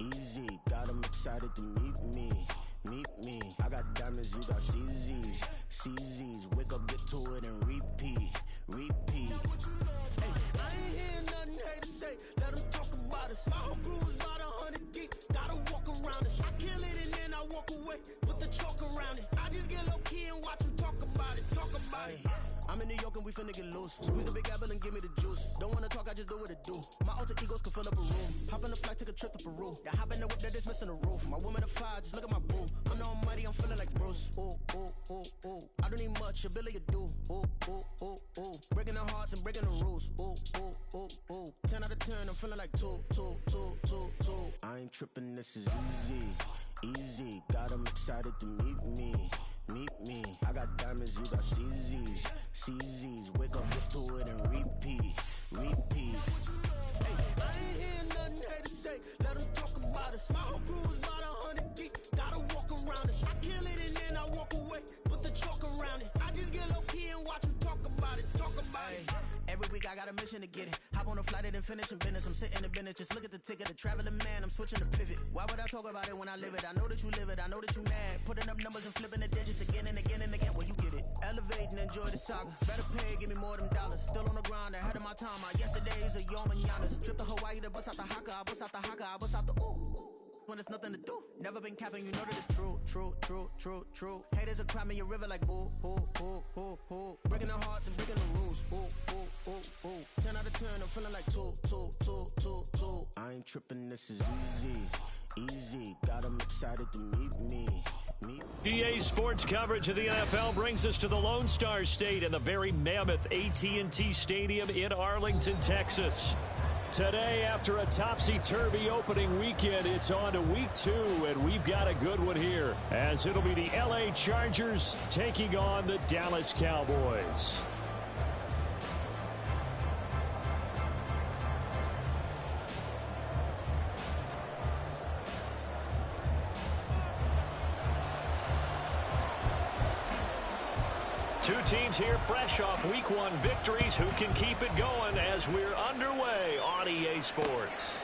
easy. Got them excited to meet me. I got diamonds, you got CZs. Wake up, get to it, and repeat. Hey, I ain't hear nothing haters say. Let them talk about us. My whole crew is about 100 deep. Gotta walk around us. I kill it and then I walk away with the chalk around it. I just get low key and watch them talk about it. I'm in New York and we finna get loose. Squeeze the big apple and give me the juice. Don't wanna talk, I just do what it do. My alter egos can fill up a room. Hop in the flight, take a trip to Peru. That hop in the whip that is missing the roof. My woman a fire, just look at my boo. I'm the almighty, I'm feeling like Bruce. Ooh. I don't need much, ability to do. Ooh. Breaking the hearts and breaking the rules. Ooh. 10 out of 10, I'm feeling like two. I ain't tripping, this is easy. Got them excited to meet me. I got diamonds, you got CZs. Wake up, get to it, and repeat. Hey, I ain't hear nothing haters say. Let them talk about us. My whole crew is about 100 deep. Gotta walk around us. I kill it and then I walk away with the chalk around it. I just get low key and watch them talk about it. Every week I got a mission to get it. Hop on a flight and then finish in business. I'm sitting in business, just look at the ticket. A traveling man, I'm switching to pivot. Why would I talk about it when I live it? I know that you live it, I know that you mad. Putting up numbers and flipping the digits again and again. Well, you get it. Elevate and enjoy the saga. Better pay, give me more than dollars. Still on the grind, ahead of my time. My yesterdays are your mananas. Trip to Hawaii to bust out the haka. I bust out the ooh. When there's nothing to do. Never been capping, you know that it's true. Haters are crying me a river like boo. Breaking their hearts and breaking the rules. Ooh. 10 out of 10, I'm feeling like two. I ain't tripping, this is easy. Got them excited to meet me. EA Sports coverage of the NFL brings us to the Lone Star State and the very mammoth AT&T Stadium in Arlington, Texas. Today, after a topsy-turvy opening weekend, it's on to week 2, and we've got a good one here, as it'll be the LA Chargers taking on the Dallas Cowboys. Two teams here fresh off Week 1 victories. Who can keep it going as we're underway on EA Sports?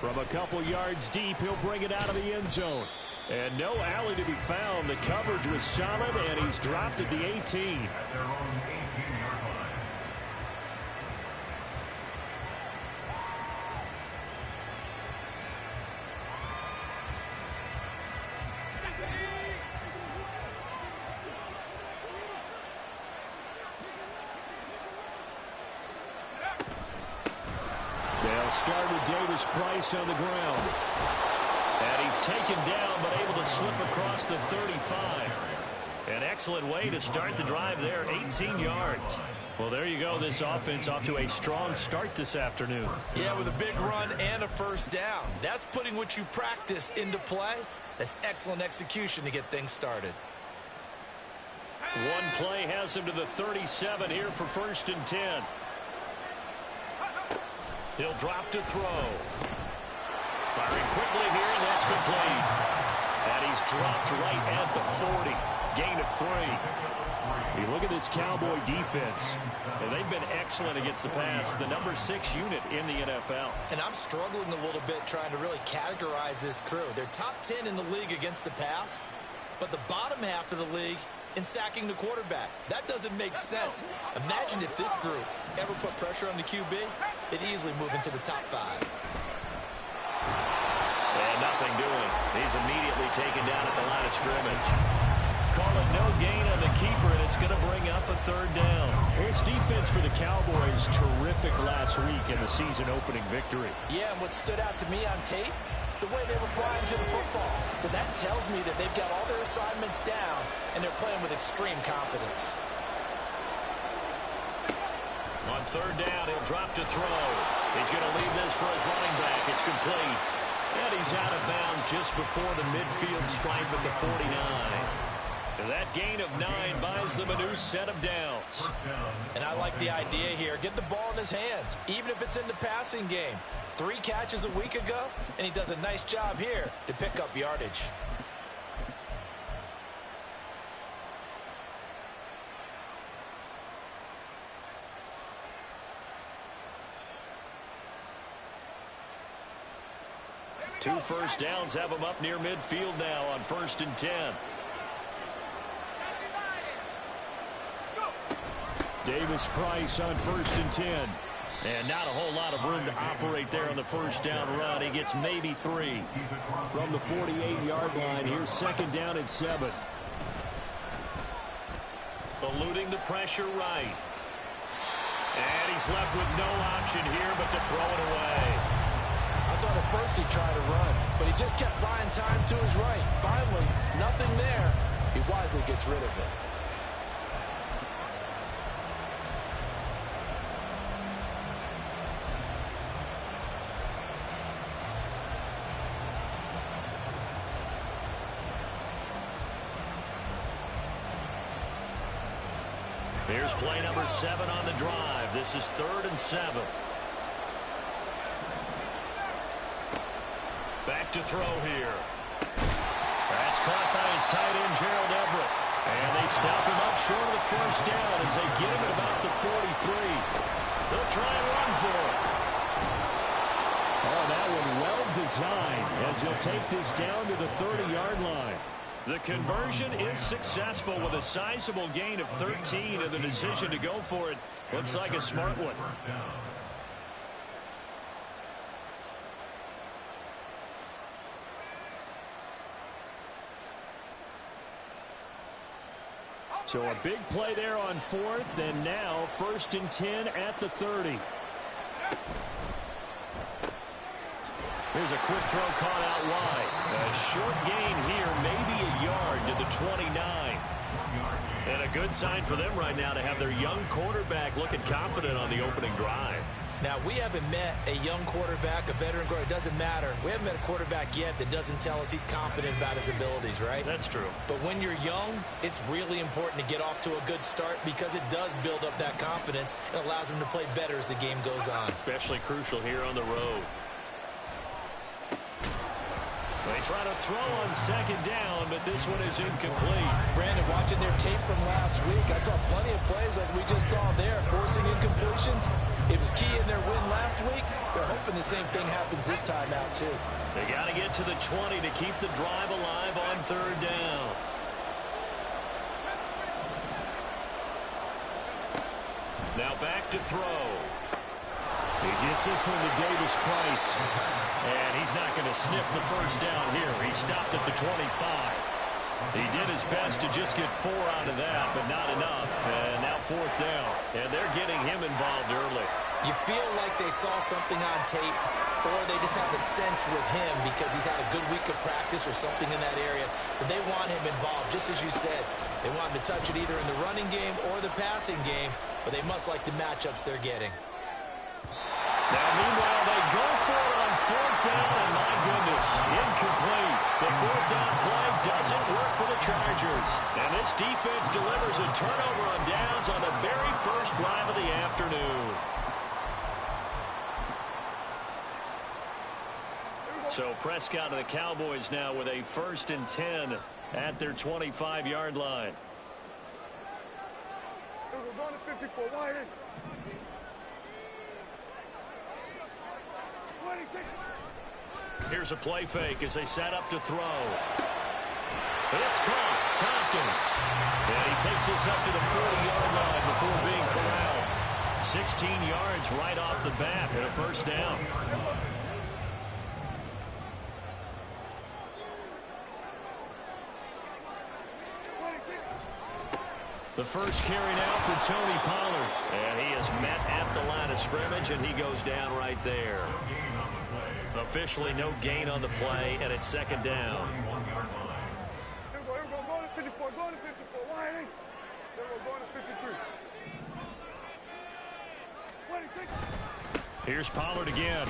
From a couple yards deep, he'll bring it out of the end zone. And no alley to be found. The coverage was solid, and he's dropped at the 18. At their own 18-yard line. They'll start with Davis Price on the ground. And he's taken down, but able to slip across the 35. An excellent way to start the drive there, 18 yards. Well, there you go. This offense off to a strong start this afternoon. Yeah, with a big run and a first down. That's putting what you practice into play. That's excellent execution to get things started. One play has him to the 37 here for 1st and 10. He'll drop to throw. Firing quickly here, and that's complete. And he's dropped right at the 40. Gain of 3. You look at this Cowboy defense, and they've been excellent against the pass. The number 6 unit in the NFL. And I'm struggling a little bit trying to really categorize this crew. They're top 10 in the league against the pass, but the bottom half of the league in sacking the quarterback. That doesn't make sense. Imagine if this group ever put pressure on the QB, they'd easily move into the top 5. And nothing doing. He's immediately taken down at the line of scrimmage. Call it no gain on the keeper, and it's going to bring up a 3rd down. This defense for the Cowboys, terrific last week in the season-opening victory. Yeah, and what stood out to me on tape, the way they were flying to the football. So that tells me that they've got all their assignments down, and they're playing with extreme confidence. On 3rd down, he'll drop to throw. He's going to leave this for his running back. It's complete. And he's out of bounds just before the midfield stripe at the 49. That gain of 9 buys them a new set of downs. And I like the idea here. Get the ball in his hands, even if it's in the passing game. 3 catches a week ago, and he does a nice job here to pick up yardage. 2 first downs have them up near midfield now on 1st and 10. Davis Price on 1st and 10. And not a whole lot of room to operate there on the first down run. He gets maybe 3. From the 48-yard line, here's 2nd down and 7. Eluding the pressure right. And he's left with no option here but to throw it away. I thought at first he tried to run, but he just kept buying time to his right. Finally, nothing there. He wisely gets rid of it. Here's play number 7 on the drive. This is 3rd and 7. Back to throw here. That's caught by his tight end, Gerald Everett. And they stop him up short of the first down as they get him at about the 43. They'll try and run for it. Oh, that one well designed as he'll take this down to the 30-yard line. The conversion is successful with a sizable gain of 13, and the decision to go for it looks like a smart one. So a big play there on 4th, and now 1st and 10 at the 30. Here's a quick throw caught out wide. A short gain here, maybe a yard to the 29. And a good sign for them right now to have their young quarterback looking confident on the opening drive. Now, we haven't met a young quarterback, a veteran quarterback. It doesn't matter. We haven't met a quarterback yet that doesn't tell us he's confident about his abilities, right? That's true. But when you're young, it's really important to get off to a good start because it does build up that confidence and allows him to play better as the game goes on. Especially crucial here on the road. They try to throw on 2nd down, but this one is incomplete. Brandon, watching their tape from last week, I saw plenty of plays like we just saw there, forcing incompletions. It was key in their win last week. They're hoping the same thing happens this time out, too. They got to get to the 20 to keep the drive alive on 3rd down. Now back to throw. He gets this one to Davis Price. And he's not going to sniff the first down here. He stopped at the 25. He did his best to just get 4 out of that, but not enough. And now 4th down. And they're getting him involved early. You feel like they saw something on tape, or they just have a sense with him because he's had a good week of practice or something in that area, that they want him involved, just as you said. They want him to touch it either in the running game or the passing game, but they must like the matchups they're getting. Now, meanwhile, they go for it on 4th down, and my goodness, incomplete. The 4th down play doesn't work for the Chargers. And this defense delivers a turnover on downs on the very first drive of the afternoon. So Prescott and the Cowboys now with a 1st and 10 at their 25-yard line. Here's a play fake as they set up to throw. It's caught. Tompkins. And he takes this up to the 40-yard line before being corralled. 16 yards right off the bat and a 1st down. The first carry now for Tony Pollard. And he is met at the line of scrimmage, and he goes down right there. Officially no gain on the play, and it's 2nd down. Here's Pollard again.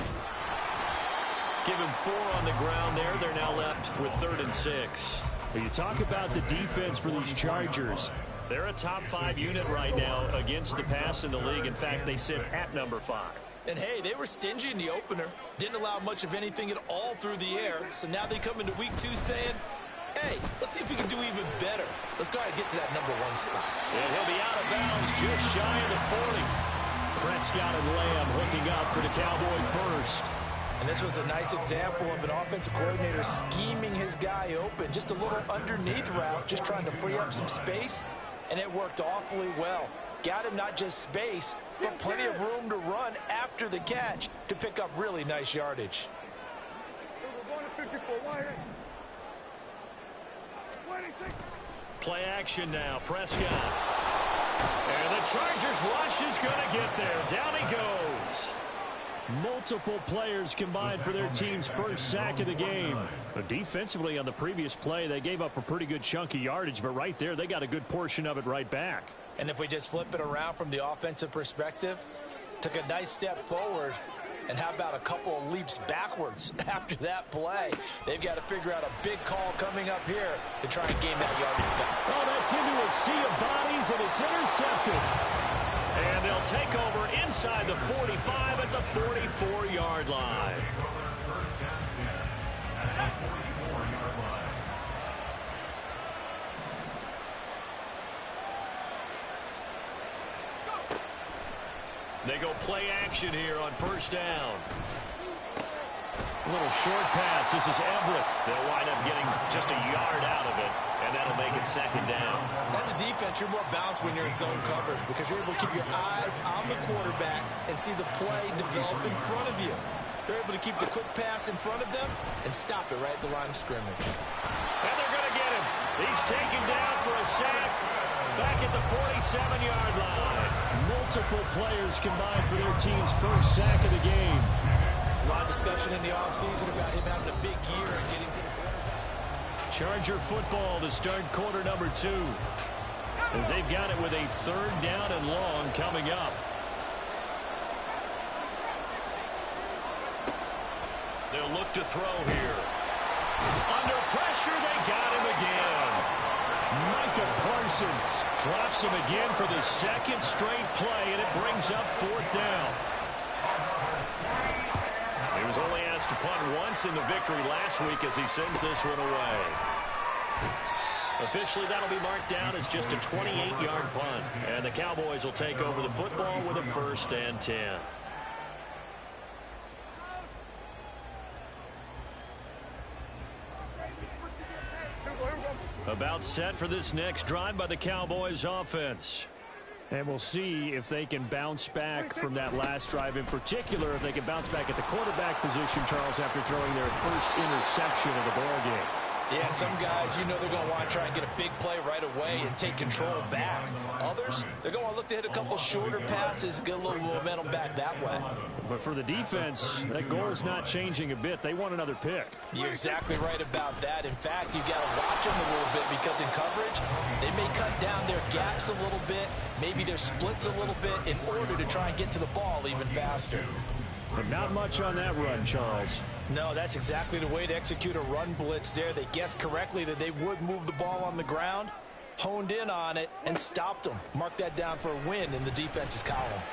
Give him 4 on the ground there. They're now left with 3rd and 6. When you talk about the defense for these Chargers, they're a top 5 unit right now against the pass in the league. In fact, they sit at number 5. And hey, they were stingy in the opener. Didn't allow much of anything at all through the air. So now they come into week 2 saying, hey, let's see if we can do even better. Let's go ahead and get to that number 1 spot. And he'll be out of bounds just shy of the 40. Prescott and Lamb hooking up for the Cowboy first. And this was a nice example of an offensive coordinator scheming his guy open. Just a little underneath route, just trying to free up some space, and it worked awfully well. Got him not just space, but plenty of room to run after the catch to pick up really nice yardage. Play action now, Prescott. And the Chargers rush is going to get there. Down he goes. Multiple players combined for their team's first sack of the game. But defensively on the previous play, they gave up a pretty good chunk of yardage, but right there, they got a good portion of it right back. And if we just flip it around from the offensive perspective, took a nice step forward, and how about a couple of leaps backwards after that play? They've got to figure out a big call coming up here to try and gain that yardage back. Oh, that's into a sea of bodies, and it's intercepted. And they'll take over inside the 45 at the 44-yard line. They go play action here on first down. A little short pass. This is Everett. They'll wind up getting just a yard out of it, and that'll make it second down. As a defense, you're more balanced when you're in zone coverage because you're able to keep your eyes on the quarterback and see the play develop in front of you. They're able to keep the quick pass in front of them and stop it right at the line of scrimmage. And they're going to get him. He's taken down for a sack back at the 47-yard line. Multiple players combined for their team's first sack of the game. There's a lot of discussion in the offseason about him having a big year and getting to the quarterback. Charger football to start quarter number 2. As they've got it with a third down and long coming up. They'll look to throw here. Under pressure, they got him again. Micah Parsons drops him again for the second straight play, and it brings up fourth down. He was only asked to punt once in the victory last week as he sends this one away. Officially, that'll be marked down as just a 28-yard punt, and the Cowboys will take over the football with a 1st and 10. About set for this next drive by the Cowboys offense. And we'll see if they can bounce back from that last drive, in particular if they can bounce back at the quarterback position, Charles, after throwing their first interception of the ballgame. Yeah, and some guys, you know they're going to want to try and get a big play right away and take control back. Others, they're going to look to hit a couple shorter passes, get a little momentum back that way. But for the defense, that goal is not changing a bit. They want another pick. You're exactly right about that. In fact, you've got to watch them a little bit because in coverage, they may cut down their gaps a little bit, maybe their splits a little bit in order to try and get to the ball even faster. But not much on that run, Charles. No, that's exactly the way to execute a run blitz there. They guessed correctly that they would move the ball on the ground, honed in on it, and stopped them. Mark that down for a win in the defense's column.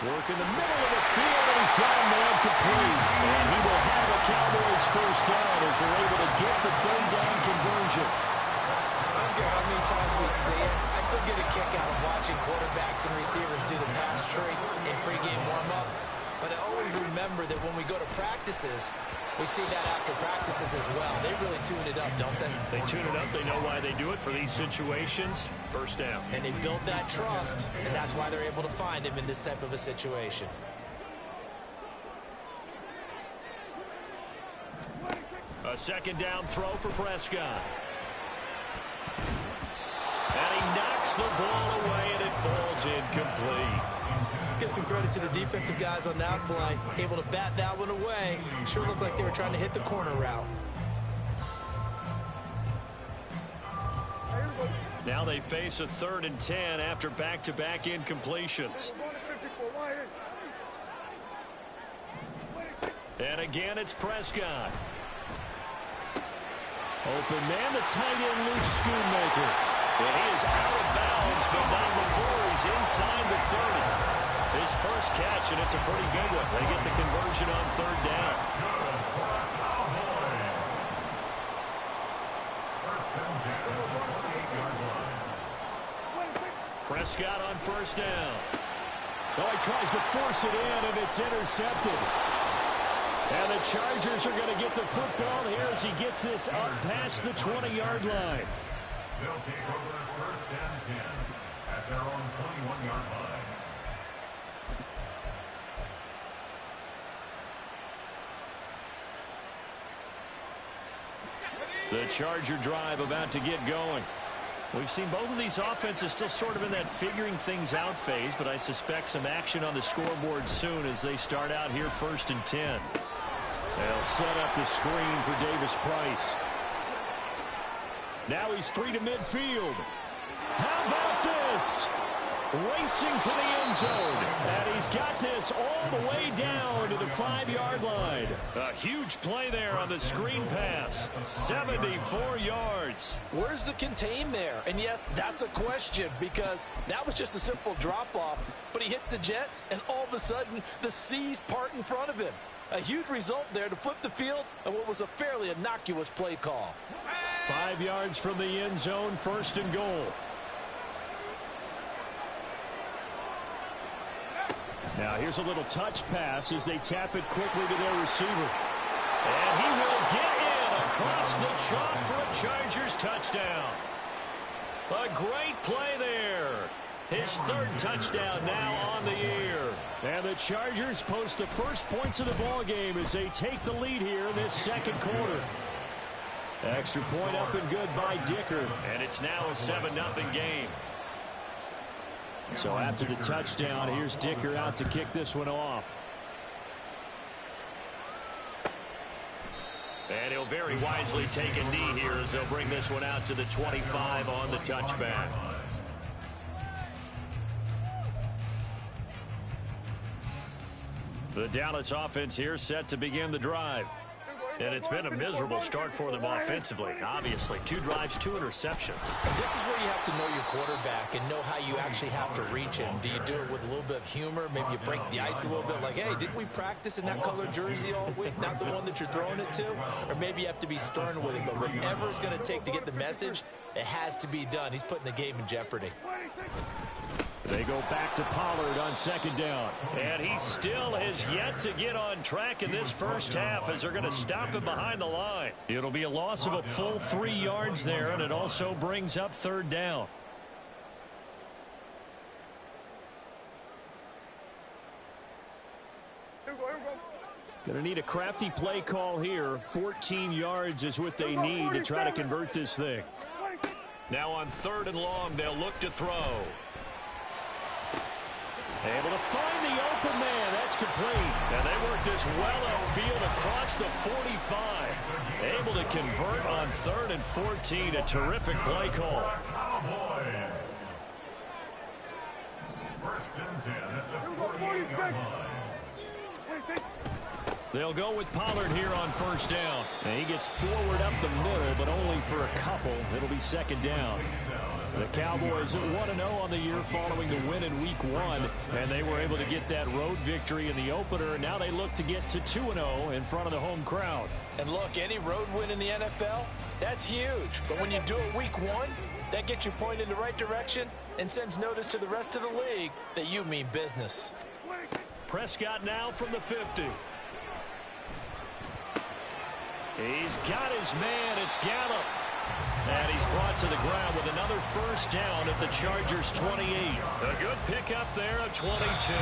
Work in the middle of the field, and he's got a man complete. And he will have a Cowboys first down as they're able to get the third down conversion. I don't care how many times we see it. I still get a kick out of watching quarterbacks and receivers do the pass tree in pregame warm-up. But I always remember that when we go to practices, we see that after practices as well. They really tune it up, don't they? They tune it up. They know why they do it for these situations. First down. And they build that trust, and that's why they're able to find him in this type of a situation. A second down throw for Prescott. And he knocks the ball away, and it falls incomplete. Let's give some credit to the defensive guys on that play. Able to bat that one away. Sure looked like they were trying to hit the corner route. Now they face a 3rd and 10 after back-to-back incompletions. And again, it's Prescott. Open man, the tight end, loose Schoonmaker. And he is out of bounds, but not before he's inside the 30. His first catch, and it's a pretty good one. They get the conversion on 3rd down. Prescott on first down. Oh, he tries to force it in, and it's intercepted. And the Chargers are going to get the football here as he gets this up past the 20-yard line. They'll take over first and 10 at their own 21-yard line. The Charger drive about to get going. We've seen both of these offenses still sort of in that figuring things out phase, but I suspect some action on the scoreboard soon as they start out here first and 10. They'll set up the screen for Davis Price. Now he's free to midfield. How about this? Racing to the end zone. And he's got this all the way down to the 5-yard line. A huge play there on the screen pass. 74 yards. Where's the contain there? And yes, that's a question because that was just a simple drop-off. But he hits the Jets, and all of a sudden, the seas part in front of him. A huge result there to flip the field and what was a fairly innocuous play call. 5 yards from the end zone, first and goal. Now here's a little touch pass as they tap it quickly to their receiver. And he will get in across the chalk for a Chargers touchdown. A great play there. His third touchdown now on the year. And the Chargers post the first points of the ball game as they take the lead here in this second quarter. Extra point up and good by Dicker. And it's now a 7-0 game. So after the touchdown, here's Dicker out to kick this one off. And he'll very wisely take a knee here as they'll bring this one out to the 25 on the touchback. The Dallas offense here set to begin the drive. And it's been a miserable start for them offensively. Obviously, 2 drives, 2 interceptions. This is where you have to know your quarterback and know how you actually have to reach him. Do you do it with a little bit of humor? Maybe you break the ice a little bit like, hey, didn't we practice in that color jersey all week? Not the one that you're throwing it to? Or maybe you have to be stern with him. But whatever it's going to take to get the message, it has to be done. He's putting the game in jeopardy. They go back to Pollard on second down. And he still has yet to get on track in this first half as they're going to stop him behind the line. It'll be a loss of a full 3 yards there, and it also brings up third down. Going to need a crafty play call here. 14 yards is what they need to try to convert this thing. Now on third and long, they'll look to throw. Able to find the open man. That's complete. And they work this well upfield across the 45. Able to convert on 3rd and 14. A terrific play call. Cowboys. First and 10 at the 48-yard line. They'll go with Pollard here on first down. And he gets forward up the middle, but only for a couple. It'll be second down. The Cowboys 1-0 on the year following the win in Week 1, and they were able to get that road victory in the opener, and now they look to get to 2-0 in front of the home crowd. And look, any road win in the NFL, that's huge. But when you do it Week 1, that gets you pointed in the right direction and sends notice to the rest of the league that you mean business. Prescott now from the 50. He's got his man. It's Gallup. And he's brought to the ground with another first down at the Chargers' 28. A good pickup there at 22.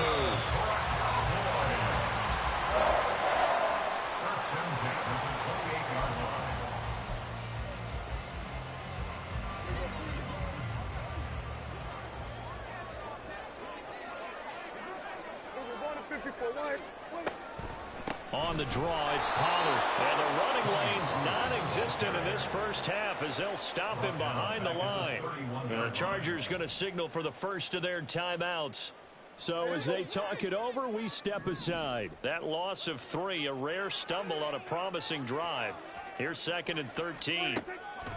On the draw, it's Pollard. And the running lane's non-existent in this first half as they'll stop him behind the line. The Chargers going to signal for the first of their timeouts. So as they talk it over, we step aside. That loss of 3, a rare stumble on a promising drive. Here's 2nd and 13.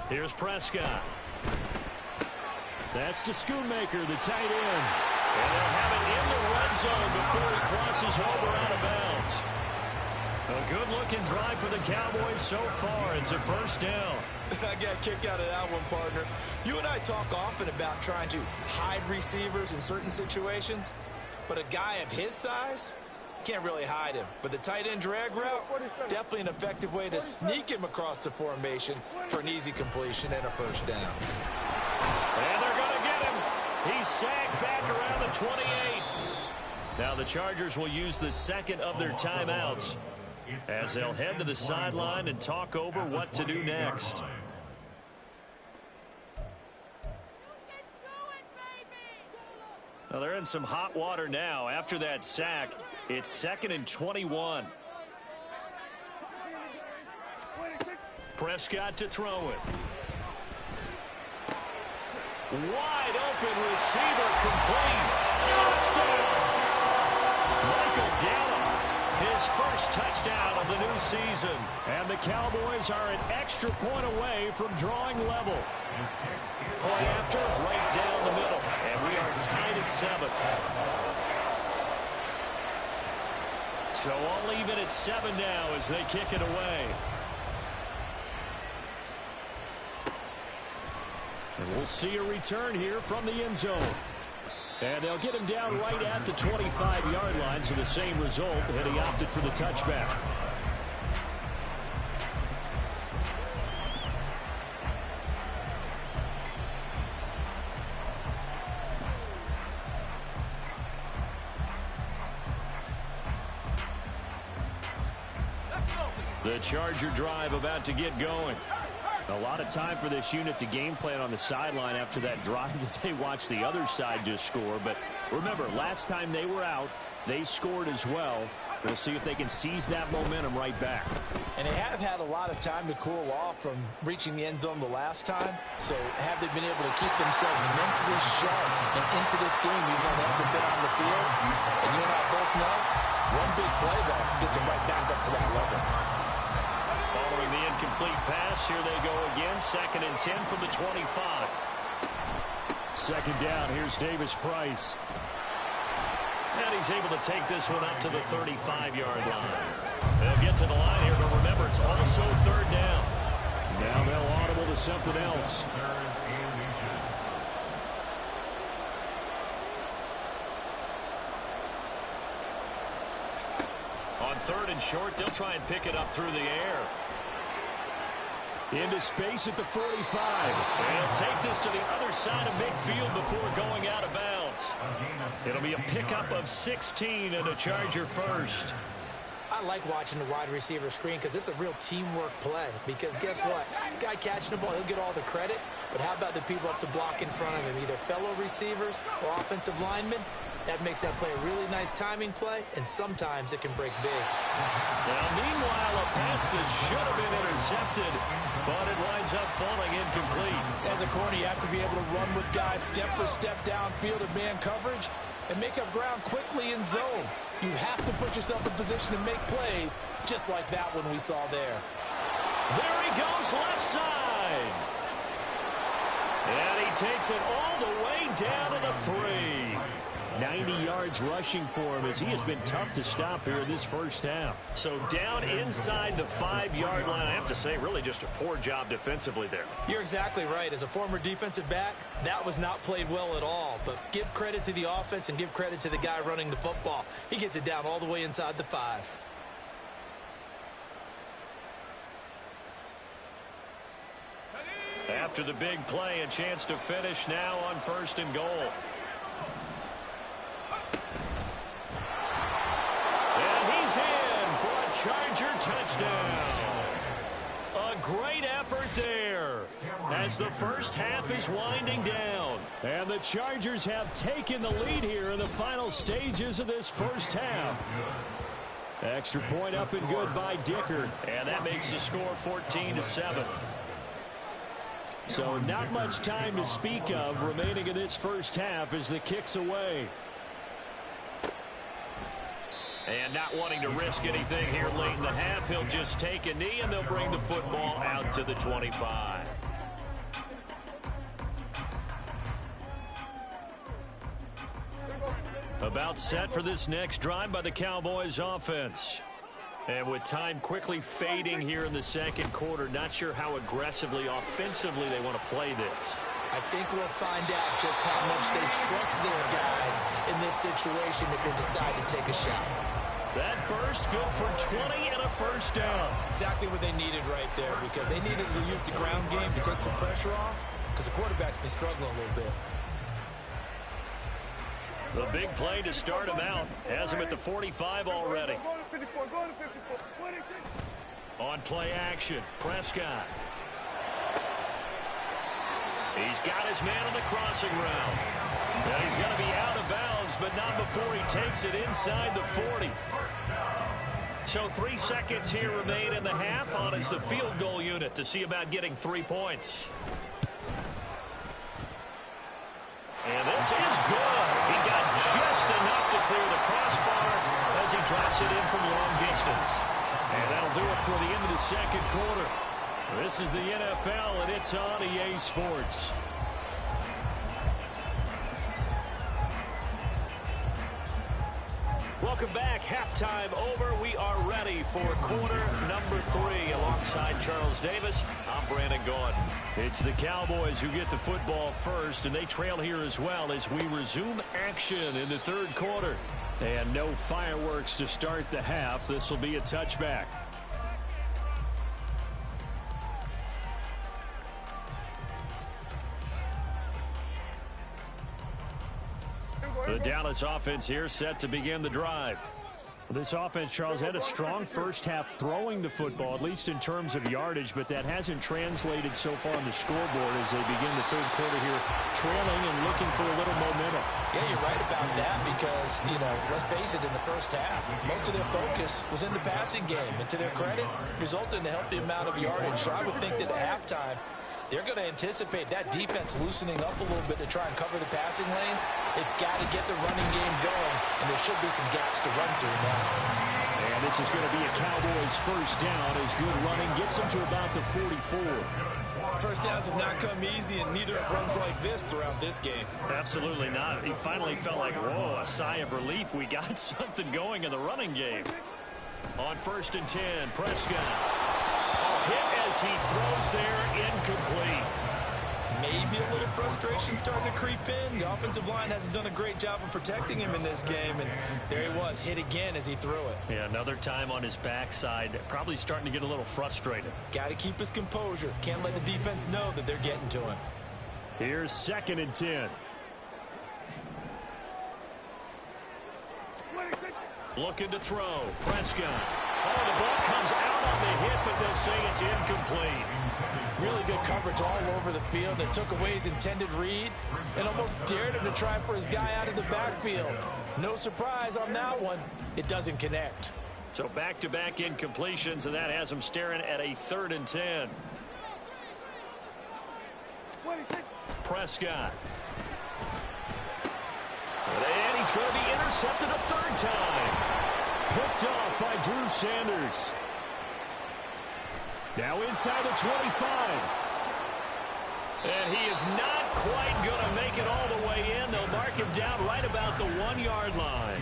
Here's Prescott. That's to Schoonmaker, the tight end. And they'll have it in the red zone before he crosses over out of bounds. A good-looking drive for the Cowboys so far. It's a first down. I got a kick out of that one, partner. You and I talk often about trying to hide receivers in certain situations, but a guy of his size, can't really hide him. But the tight end drag route, definitely an effective way to sneak him across the formation for an easy completion and a first down. And they're going to get him. He's sacked back around the 28. Now the Chargers will use the second of their timeouts as they'll head to the sideline and talk over what to do next. Well, they're in some hot water now. After that sack, it's 2nd and 21. Prescott to throw it. Wide open receiver, complete. Touchdown. Michael Gallup, his first touchdown of the new season. And the Cowboys are an extra point away from drawing level. Play after, right down the middle. And we are tied at 7. So all even at 7 now as they kick it away. And we'll see a return here from the end zone. And they'll get him down right at the 25-yard line, so the same result, and he opted for the touchback. The Charger drive about to get going. A lot of time for this unit to game plan on the sideline after that drive that they watched the other side just score. But remember, last time they were out, they scored as well. We'll see if they can seize that momentum right back. And they have had a lot of time to cool off from reaching the end zone the last time. So have they been able to keep themselves mentally sharp and into this game even though they haven't been on the field? And you and I both know, one big play, though, gets them right back up to that level. Following the incomplete pass, here they go again. 2nd and 10 from the 25. 2nd down, here's Davis Price. And he's able to take this one up to the 35-yard line. They'll get to the line here, but remember, it's also 3rd down. Now they'll audible to something else. On 3rd and short, they'll try and pick it up through the air. Into space at the 45. They'll take this to the other side of midfield before going out of bounds. It'll be a pickup of 16 and a Charger first. I like watching the wide receiver screen because it's a real teamwork play. Because guess what? The guy catching the ball, he'll get all the credit. But how about the people up to block in front of him? Either fellow receivers or offensive linemen. That makes that play a really nice timing play, and sometimes it can break big. Now, meanwhile, a pass that should have been intercepted, but it winds up falling incomplete. As a corner, you have to be able to run with guys step for step downfield in man coverage and make up ground quickly in zone. You have to put yourself in position to make plays, just like that one we saw there. There he goes, left side. And he takes it all the way down to the 3. 90 yards rushing for him as he has been tough to stop here in this first half. So down inside the 5-yard line. I have to say, really just a poor job defensively there. You're exactly right. As a former defensive back, that was not played well at all. But give credit to the offense and give credit to the guy running the football. He gets it down all the way inside the 5. After the big play, a chance to finish now on 1st and goal. Charger touchdown. A great effort there as the first half is winding down. And the Chargers have taken the lead here in the final stages of this first half. Extra point up and good by Dicker. And that makes the score 14-7. So not much time to speak of remaining in this first half as the kick's away. And not wanting to risk anything here late in the half, he'll just take a knee and they'll bring the football out to the 25. About set for this next drive by the Cowboys offense. And with time quickly fading here in the second quarter, not sure how aggressively, offensively they want to play this. I think we'll find out just how much they trust their guys in this situation if they decide to take a shot. That burst good for 20 and a first down. Exactly what they needed right there, because they needed to use the ground game to take some pressure off, because the quarterback's been struggling a little bit. The big play to start him out has him at the 45 already. On play action, Prescott. He's got his man on the crossing route. And he's going to be out of bounds, but not before he takes it inside the 40. So 3 seconds here remain in the half on as the field goal unit to see about getting 3 points. And this is good. He got just enough to clear the crossbar as he drops it in from long distance. And that'll do it for the end of the second quarter. This is the NFL, and it's on EA Sports. Welcome back. Halftime over. We are ready for quarter number 3. Alongside Charles Davis, I'm Brandon Gaudin. It's the Cowboys who get the football first, and they trail here as well as we resume action in the third quarter. And no fireworks to start the half. This will be a touchback. The Dallas offense here set to begin the drive. This offense, Charles, had a strong first half throwing the football, at least in terms of yardage, but that hasn't translated so far on the scoreboard as they begin the third quarter here, trailing and looking for a little momentum. Yeah, you're right about that because, let's face it, in the first half, most of their focus was in the passing game. And to their credit, resulted in a healthy amount of yardage. So I would think that at halftime, they're going to anticipate that defense loosening up a little bit to try and cover the passing lanes. They've got to get the running game going, and there should be some gaps to run through now. And this is going to be a Cowboys first down as good running gets them to about the 44. First downs have not come easy, and neither have runs like this throughout this game. Absolutely not. He finally felt like, whoa, a sigh of relief. We got something going in the running game. On 1st and 10, Prescott. Hit as he throws there, incomplete. Maybe a little frustration starting to creep in. The offensive line hasn't done a great job of protecting him in this game, and there he was, hit again as he threw it. Yeah, another time on his backside, probably starting to get a little frustrated. Got to keep his composure. Can't let the defense know that they're getting to him. Here's 2nd and 10. Looking to throw. Prescott. Oh, the ball comes out on the hit, but they'll say it's incomplete. Really good coverage all over the field that took away his intended read and almost dared him to try for his guy out of the backfield. No surprise on that one. It doesn't connect. So back-to-back incompletions, and that has him staring at a 3rd and 10. Prescott. And he's going to be intercepted a 3rd time. Picked off by Drew Sanders. Now inside the 25. And he is not quite going to make it all the way in. They'll mark him down right about the 1-yard line.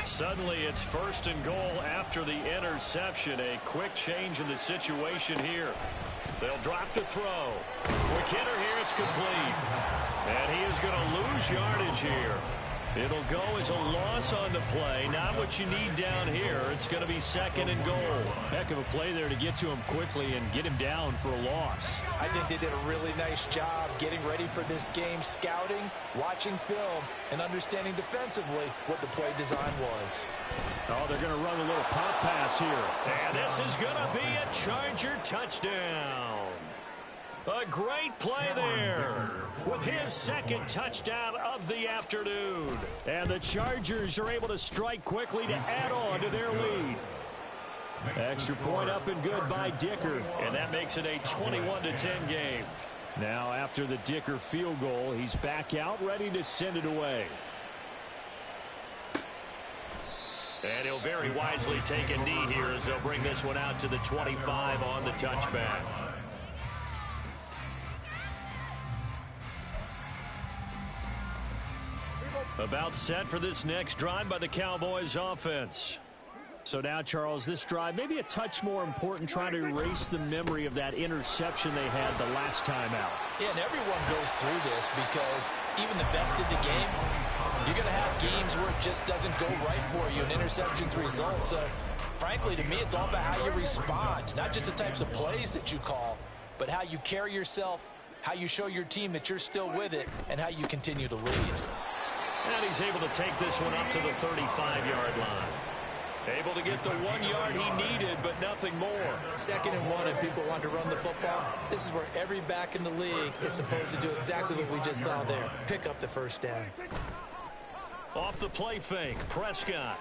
Suddenly it's 1st and goal after the interception. A quick change in the situation here. They'll drop to throw. Quick hitter here. It's complete. And he is going to lose yardage here. It'll go as a loss on the play. Not what you need down here. It's going to be 2nd and goal. Heck of a play there to get to him quickly and get him down for a loss. I think they did a really nice job getting ready for this game, scouting, watching film, and understanding defensively what the play design was. Oh, they're going to run a little pop pass here. And this is going to be a Charger touchdown. A great play there with his 2nd touchdown of the afternoon. And the Chargers are able to strike quickly to add on to their lead. Extra point up and good by Dicker. And that makes it a 21-10 game. Now after the Dicker field goal, he's back out ready to send it away. And he'll very wisely take a knee here as they'll bring this one out to the 25 on the touchback. About set for this next drive by the Cowboys offense. So now, Charles, this drive maybe a touch more important, trying to erase the memory of that interception they had the last time out. Yeah, and everyone goes through this because even the best in the game, you're going to have games where it just doesn't go right for you and interceptions result. So, frankly, to me, it's all about how you respond, not just the types of plays that you call, but how you carry yourself, how you show your team that you're still with it, and how you continue to lead. And he's able to take this one up to the 35-yard line. Able to get the 1 yard he needed, but nothing more. 2nd and 1, and people want to run the football. This is where every back in the league is supposed to do exactly what we just saw there. Pick up the first down. Off the play fake, Prescott.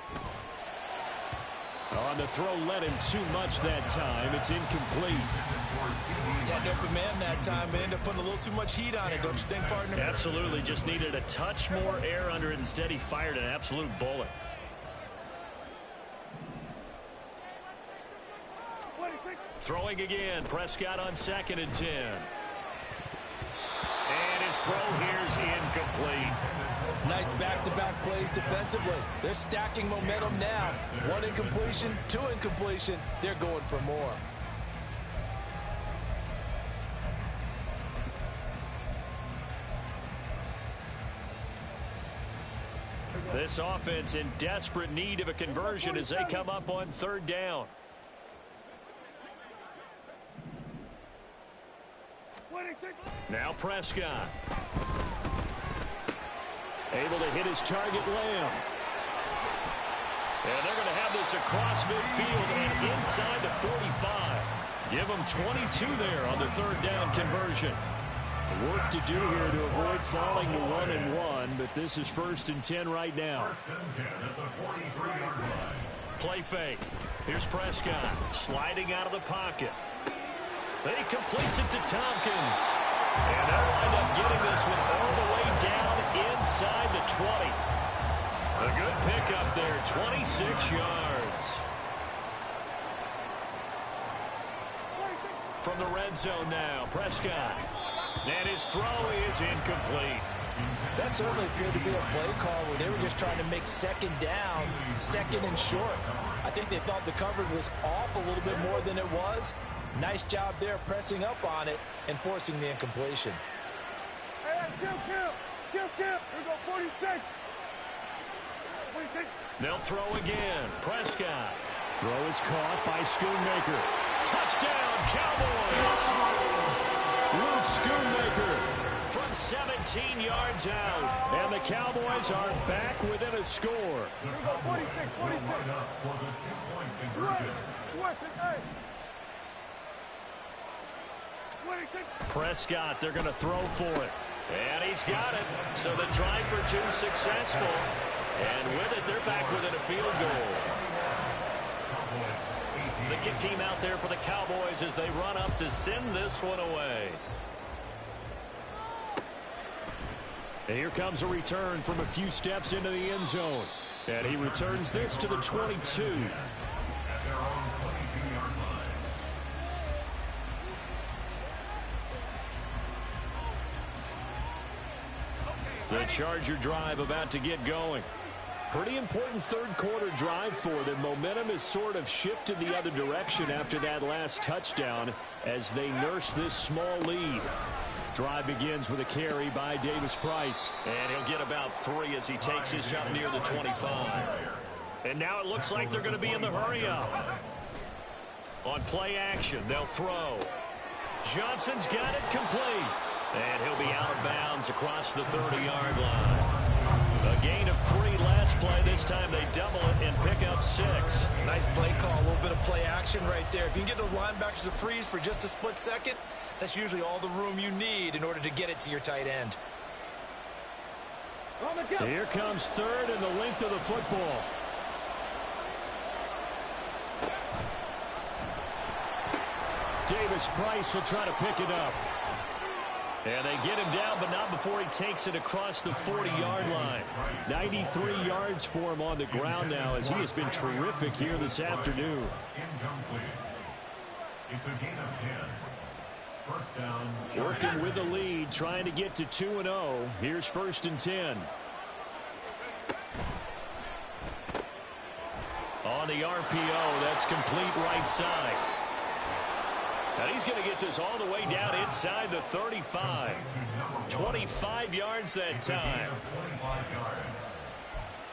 On the throw, led him too much that time. It's incomplete. Had an open man that time, but ended up putting a little too much heat on it, don't you think, partner? Absolutely. Just needed a touch more air under it. Instead, he fired an absolute bullet. Throwing again. Prescott on 2nd and 10. And his throw here's incomplete. Nice back-to-back plays defensively. They're stacking momentum now. 1 incompletion, 2 incompletion. They're going for more. This offense in desperate need of a conversion as they come up on 3rd down. Now Prescott. Able to hit his target, Lamb. And they're going to have this across midfield and inside the 45. Give them 22 there on the 3rd down conversion. Work to do here to avoid falling to 1-1, but this is 1st and 10 right now. 1st and 10 at the 43-yard line. Play fake. Here's Prescott sliding out of the pocket. He completes it to Tompkins. And they'll wind up getting this one all the way down inside the 20. A good pickup there, 26 yards. From the red zone now, Prescott. And his throw is incomplete. That certainly appeared to be a play call where they were just trying to make 2nd down, 2nd and short. I think they thought the coverage was off a little bit more than it was. Nice job there pressing up on it and forcing the incompletion. Here we go, 46. They'll throw again. Prescott. Throw is caught by Schoonmaker. Touchdown, Cowboys! Luke Schoonmaker from 17 yards out. And the Cowboys are back within a score. Here we go, 46. For the 2-point conversion. Prescott, they're going to throw for it. And he's got it. So the try for 2 successful. And with it, they're back within a field goal. The kick team out there for the Cowboys as they run up to send this one away. And here comes a return from a few steps into the end zone. And he returns this to the 22. At their own 22-yard line. The Charger drive about to get going. Pretty important 3rd quarter drive for them. Momentum has sort of shifted the other direction after that last touchdown as they nurse this small lead. Drive begins with a carry by Davis Price. And he'll get about 3 as he takes this up near the 25. And now it looks like they're going to be in the hurry up. On play action, they'll throw. Johnson's got it complete. And he'll be out of bounds across the 30-yard line. A gain of 3 last play. This time they double it and pick up 6. Nice play call, a little bit of play action right there. If you can get those linebackers to freeze for just a split second, that's usually all the room you need in order to get it to your tight end. Here comes 3rd and the length of the football. Davis Price will try to pick it up. And they get him down, but not before he takes it across the 40-yard line. 93 yards for him on the ground now as he has been terrific here this afternoon. Incomplete. It's a gain of 10. First down. Working with the lead, trying to get to 2-0. Here's 1st and 10. the RPO. That's complete right side. And he's going to get this all the way down inside the 35. 25 yards that time. 25 yards.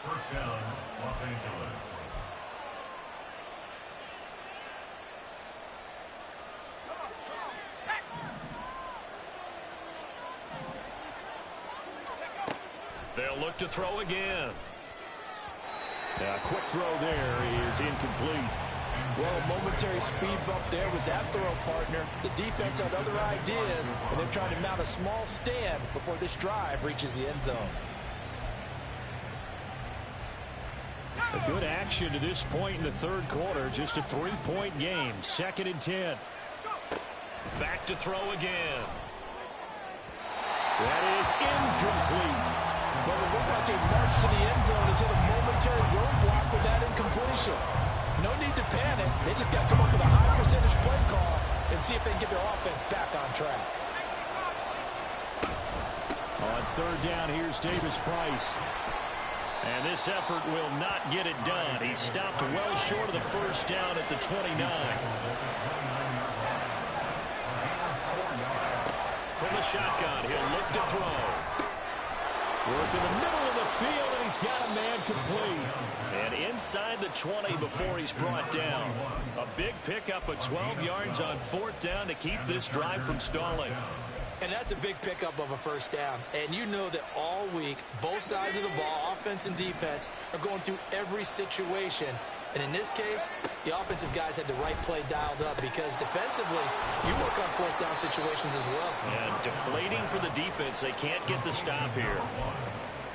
First down, Los Angeles. They'll look to throw again. A quick throw there is incomplete. Well, a momentary speed bump there with that throw, partner. The defense had other ideas, and they're trying to mount a small stand before this drive reaches the end zone. A good action to this point in the third quarter. Just a 3-point game. 2nd and 10. Back to throw again. That is incomplete. But it looked like a march to the end zone has hit a momentary roadblock with that incompletion. No need to panic. They just got to come up with a high percentage play call and see if they can get their offense back on track. On 3rd down, here's Davis Price. And this effort will not get it done. He stopped well short of the first down at the 29. From the shotgun, he'll look to throw. Work in the middle of the field, and he's got a man complete. And inside the 20 before he's brought down. A big pickup of 12 yards on 4th down to keep this drive from stalling. And that's a big pickup of a first down. And you know that all week, both sides of the ball, offense and defense, are going through every situation. And in this case, the offensive guys had the right play dialed up because defensively, you work on 4th down situations as well. And deflating for the defense. They can't get the stop here.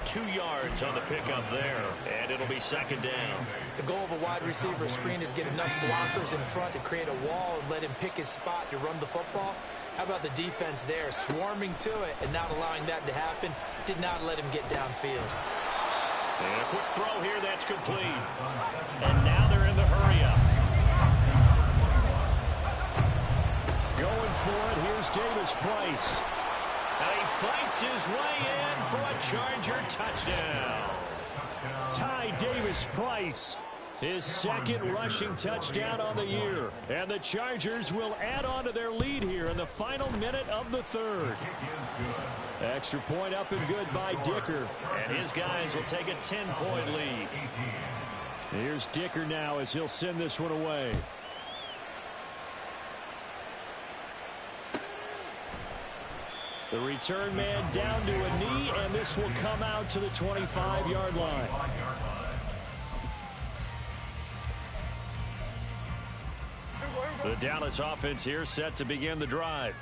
2 yards on the pickup there, and it'll be 2nd down. The goal of a wide receiver screen is get enough blockers in front to create a wall and let him pick his spot to run the football. How about the defense there, swarming to it and not allowing that to happen? Did not let him get downfield. And a quick throw here, that's complete. And now they're in the hurry-up. Going for it, here's Davis Price. And he fights his way in for a Charger touchdown. Ty Davis Price, his 2nd rushing touchdown on the year. And the Chargers will add on to their lead here in the final minute of the 3rd. Extra point up and good by Dicker. And his guys will take a 10-point lead. Here's Dicker now as he'll send this one away. The return man down to a knee, and this will come out to the 25-yard line. The Dallas offense here set to begin the drive.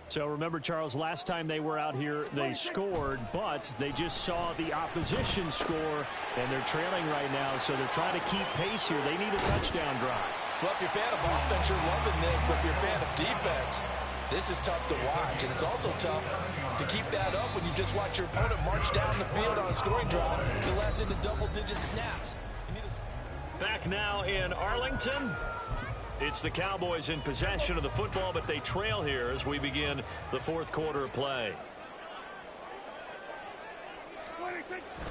So remember, Charles, last time they were out here, they scored, but they just saw the opposition score, and they're trailing right now, so they're trying to keep pace here. They need a touchdown drive. Well, if you're a fan of offense, you're loving this, but if you're a fan of defense, this is tough to watch, and it's also tough to keep that up when you just watch your opponent march down the field on a scoring drive that lasts into double-digit snaps. Back now in Arlington. It's the Cowboys in possession of the football, but they trail here as we begin the 4th quarter of play.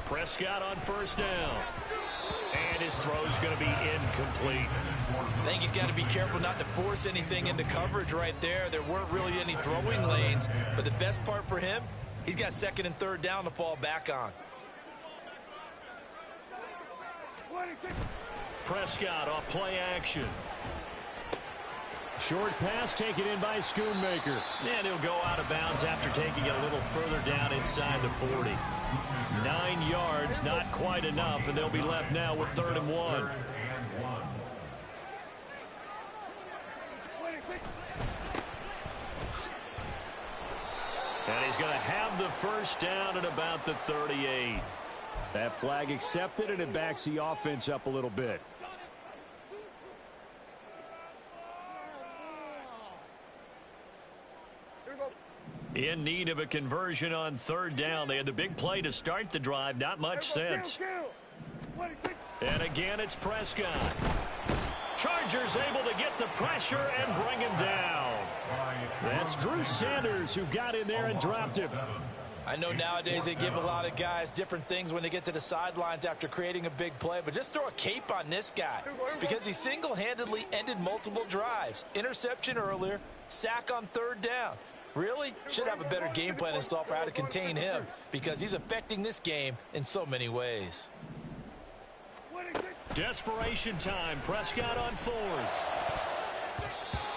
Prescott on 1st down. And his throw's going to be incomplete. I think he's got to be careful not to force anything into coverage right there. There weren't really any throwing lanes, but the best part for him, he's got 2nd and 3rd down to fall back on. Prescott off play action. Short pass taken in by Schoonmaker. And he'll go out of bounds after taking it a little further down inside the 40. 9 yards, not quite enough, and they'll be left now with 3rd and 1. And he's going to have the first down at about the 38. That flag accepted, and it backs the offense up a little bit. In need of a conversion on 3rd down. They had the big play to start the drive. Not much sense. And again, it's Prescott. Chargers able to get the pressure and bring him down. That's Drew Sanders who got in there and dropped him. I know nowadays they give a lot of guys different things when they get to the sidelines after creating a big play, but just throw a cape on this guy because he single-handedly ended multiple drives. Interception earlier, sack on third down. Really? Should have a better game plan installed for how to contain him because he's affecting this game in so many ways. Desperation time. Prescott on fourth.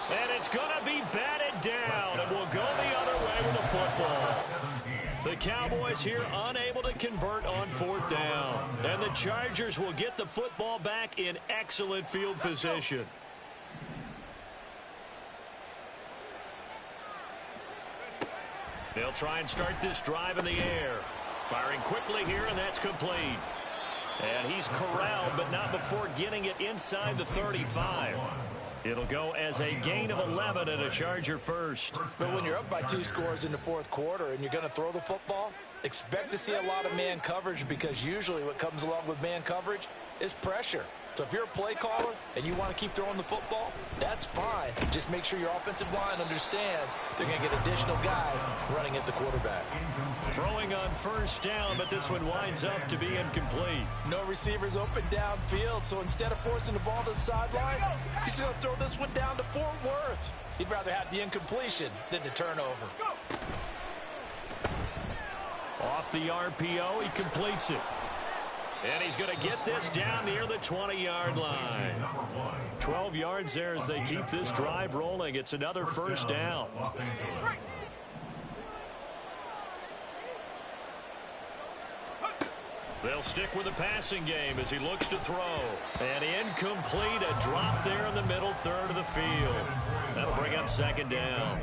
And it's going to be batted down, and we'll go the other way with the football. The Cowboys here unable to convert on fourth down. And the Chargers will get the football back in excellent field position. They'll try and start this drive in the air. Firing quickly here, and that's complete. And he's corralled, but not before getting it inside the 35. It'll go as a gain of 11 and a Charger first. But when you're up by 2 scores in the fourth quarter and you're going to throw the football, expect to see a lot of man coverage because usually what comes along with man coverage is pressure. So if you're a play caller and you want to keep throwing the football, that's fine. Just make sure your offensive line understands they're going to get additional guys running at the quarterback. Throwing on first down, but this one winds up to be incomplete. No receivers open downfield, so instead of forcing the ball to the sideline, he's going to throw this one down to Fort Worth. He'd rather have the incompletion than the turnover. Off the RPO, he completes it. And he's going to get this down near the 20-yard line. 12 yards there as they keep this drive rolling. It's another first down. They'll stick with the passing game as he looks to throw. And incomplete, a drop there in the middle third of the field. That'll bring up second down.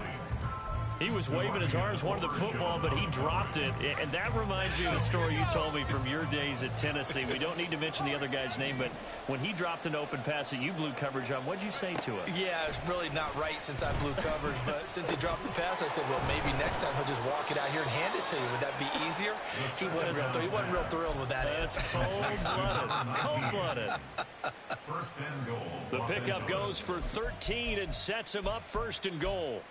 He was waving his arms, wanted the football, but he dropped it. And that reminds me of the story you told me from your days at Tennessee. We don't need to mention the other guy's name, but when he dropped an open pass that you blew coverage on, what'd you say to him? Yeah, it's really not right since I blew coverage, but since he dropped the pass, I said, well, maybe next time he'll just walk it out here and hand it to you. Would that be easier? He wasn't real thrilled with that answer. That's cold-blooded. The pickup goes for 13 and sets him up first and goal.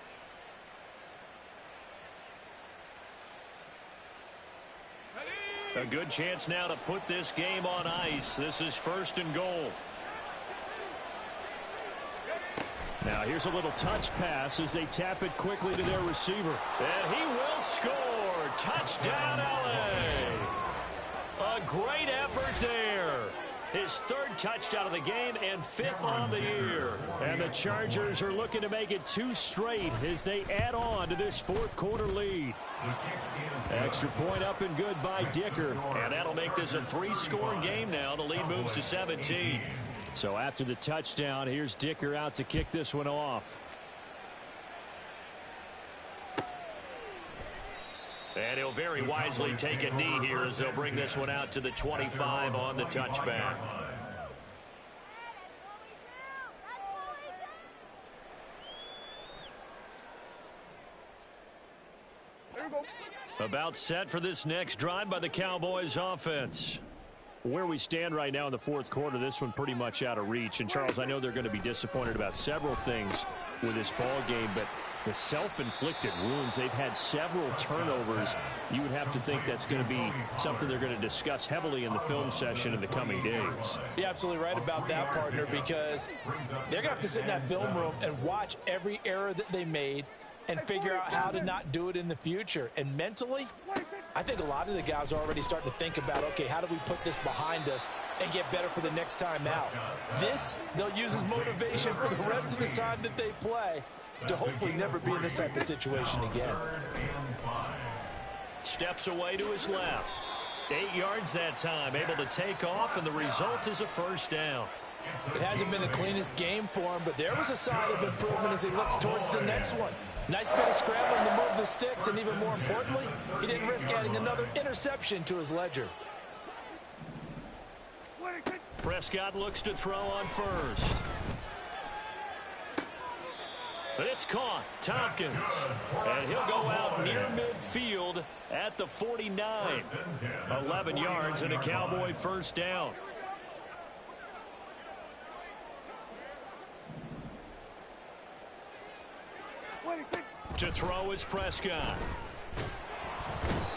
A good chance now to put this game on ice. This is first and goal. Now here's a little touch pass as they tap it quickly to their receiver. And he will score. Touchdown, LA. A great effort there. His third touchdown of the game and 5th on the year. And the Chargers are looking to make it 2 straight as they add on to this fourth quarter lead. Extra point up and good by Dicker. And that'll make this a 3-score game now. The lead moves to 17. So after the touchdown, here's Dicker out to kick this one off. And he'll very wisely take a knee here as they'll bring this one out to the 25 on the touchback. About set for this next drive by the Cowboys offense. Where we stand right now in the fourth quarter, this one pretty much out of reach. And, Charles, I know they're going to be disappointed about several things with this ball game, but the self-inflicted wounds, they've had several turnovers. You would have to think that's going to be something they're going to discuss heavily in the film session in the coming days. You're absolutely right about that, partner, because they're going to have to sit in that film room and watch every error that they made and figure out how to not do it in the future. And mentally, I think a lot of the guys are already starting to think about, okay, how do we put this behind us and get better for the next time out? This, they'll use as motivation for the rest of the time that they play to hopefully never be in this type of situation again. Steps away to his left. 8 yards that time, able to take off, and the result is a first down. It hasn't been the cleanest game for him, but there was a sign of improvement as he looks towards the next one. Nice bit of scrambling to move the sticks, and even more importantly, he didn't risk adding another interception to his ledger. Prescott looks to throw on first. But it's caught. Tompkins. And he'll go out near midfield at the 49. 11 yards and a Cowboy first down. To throw is Prescott.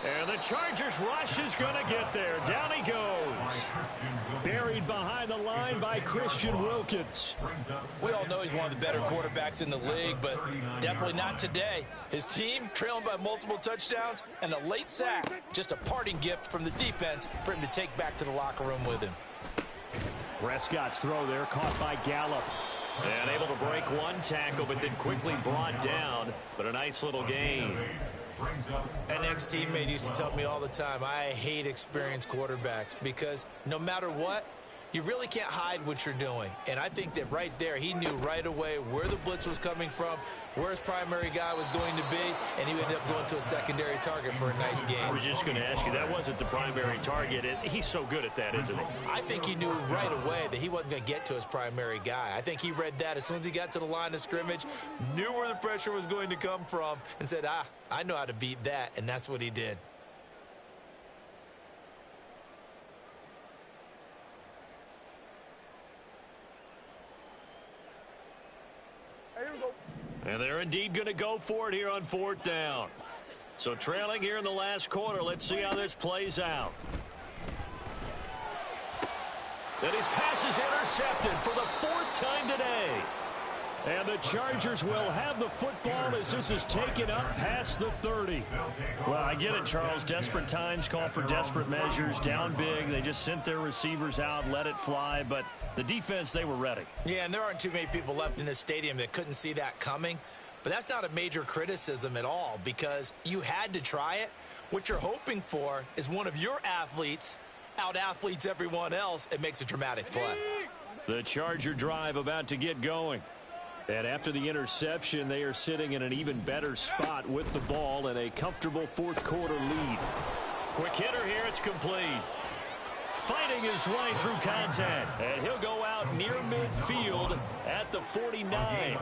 And the Chargers rush is going to get there. Down he goes. Buried behind the line by Christian Wilkins. We all know he's one of the better quarterbacks in the league, but definitely not today. His team trailing by multiple touchdowns and a late sack. Just a parting gift from the defense for him to take back to the locker room with him. Prescott's throw there caught by Gallup. And able to break one tackle, but then quickly brought down. But a nice little gain. An ex-teammate used to tell me all the time, I hate experienced quarterbacks because no matter what, you really can't hide what you're doing. And I think that right there, he knew right away where the blitz was coming from, where his primary guy was going to be, and he ended up going to a secondary target for a nice game. I was just going to ask you, that wasn't the primary target. He's so good at that, isn't he? I think he knew right away that he wasn't going to get to his primary guy. I think he read that as soon as he got to the line of scrimmage, knew where the pressure was going to come from, and said, I know how to beat that, and that's what he did. And they're indeed going to go for it here on 4th down. So trailing here in the last quarter. Let's see how this plays out. And his pass is intercepted for the 4th time today. And the Chargers will have the football as this is taken up past the 30. Well, I get it, Charles. Desperate times call for desperate measures. Down big. They just sent their receivers out, let it fly. But the defense, they were ready. Yeah, and there aren't too many people left in this stadium that couldn't see that coming. But that's not a major criticism at all because you had to try it. What you're hoping for is one of your athletes out-athletes everyone else and makes a dramatic play. The Charger drive about to get going. And after the interception, they are sitting in an even better spot with the ball and a comfortable 4th quarter lead. Quick hitter here, it's complete. Fighting his way through contact. And he'll go out near midfield at the 49.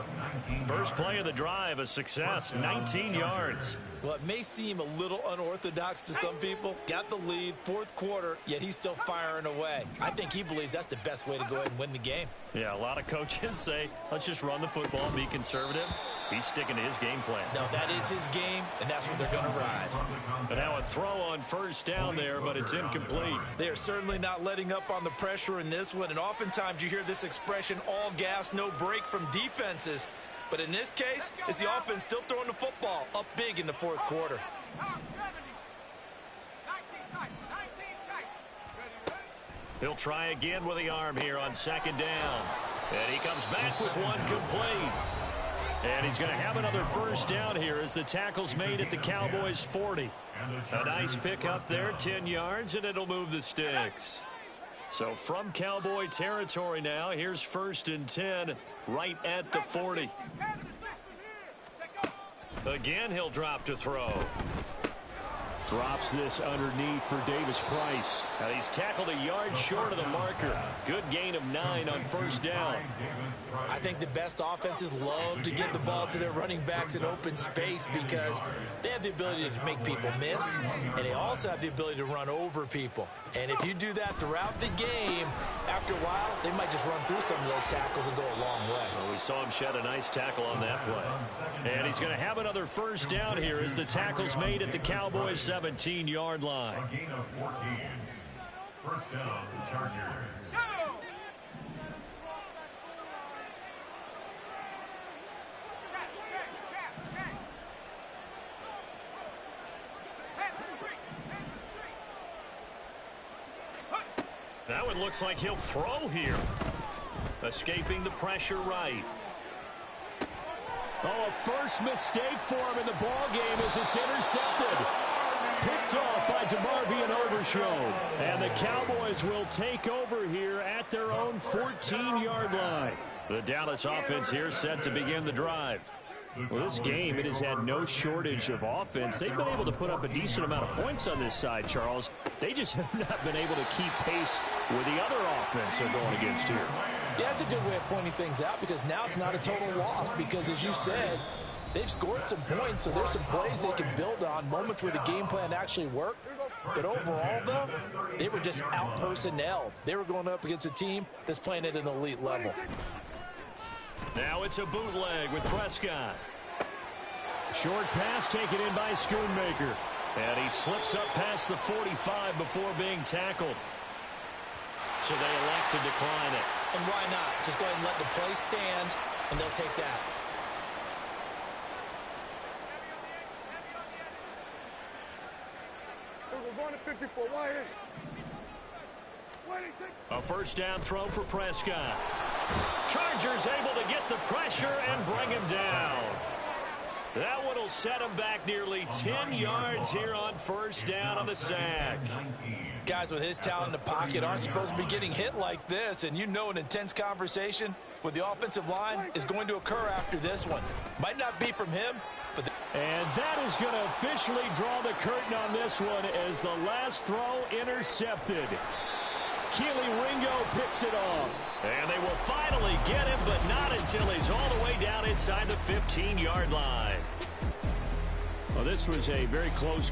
First play of the drive, a success, 19 yards. Well, it may seem a little unorthodox to some people. Got the lead, 4th quarter, yet he's still firing away. I think he believes that's the best way to go ahead and win the game. Yeah, a lot of coaches say, let's just run the football and be conservative. He's sticking to his game plan. No, that is his game, and that's what they're going to ride. And now a throw on 1st down there, but it's incomplete. They are certainly not letting up on the pressure in this one, and oftentimes you hear this expression, all gas, no break from defenses. But in this case, it's the offense still throwing the football up big in the 4th quarter. He'll try again with the arm here on 2nd down. And he comes back with one complete. And he's going to have another 1st down here as the tackle's made at the Cowboys 40. A nice pick up there, 10 yards, and it'll move the sticks. So from Cowboy territory now, here's 1st and 10 right at the 40. Again, he'll drop to throw. Drops this underneath for Davis Price. Now he's tackled a yard short of the marker. Good gain of 9 on 1st down. I think the best offenses love to get the ball to their running backs in open space because they have the ability to make people miss, and they also have the ability to run over people. And if you do that throughout the game, after a while, they might just run through some of those tackles and go a long way. Well, we saw him shed a nice tackle on that play. And he's going to have another 1st down here as the tackle's made at the Cowboys 17-yard line. A gain of 14. 1st down, Chargers. Now it looks like he'll throw here. Escaping the pressure right. Oh, a first mistake for him in the ball game as it's intercepted. Picked off by DeMarvion Overshown. And the Cowboys will take over here at their own 14-yard line. The Dallas offense here set to begin the drive. Well, this game, it has had no shortage of offense. They've been able to put up a decent amount of points on this side, Charles. They just have not been able to keep pace with the other offense they're going against here. Yeah, that's a good way of pointing things out because now it's not a total loss because, as you said, they've scored some points, so there's some plays they can build on, moments where the game plan actually worked. But overall, though, they were just out-personnelled. They were going up against a team that's playing at an elite level. Now it's a bootleg with Prescott. Short pass taken in by Schoonmaker. And he slips up past the 45 before being tackled. So they elect to decline it. And why not? Just go ahead and let the play stand, and they'll take that. We're going to 54. Why? A first down throw for Prescott. Chargers able to get the pressure and bring him down. That one will set him back nearly 10 yards here on first down on the sack. Guys with his talent in the pocket aren't supposed to be getting hit like this, and you know an intense conversation with the offensive line is going to occur after this one. Might not be from him, but... And that is going to officially draw the curtain on this one as the last throw intercepted. Keely Ringo picks it off. And they will finally get him, but not until he's all the way down inside the 15-yard line. Well, this was a very close ball.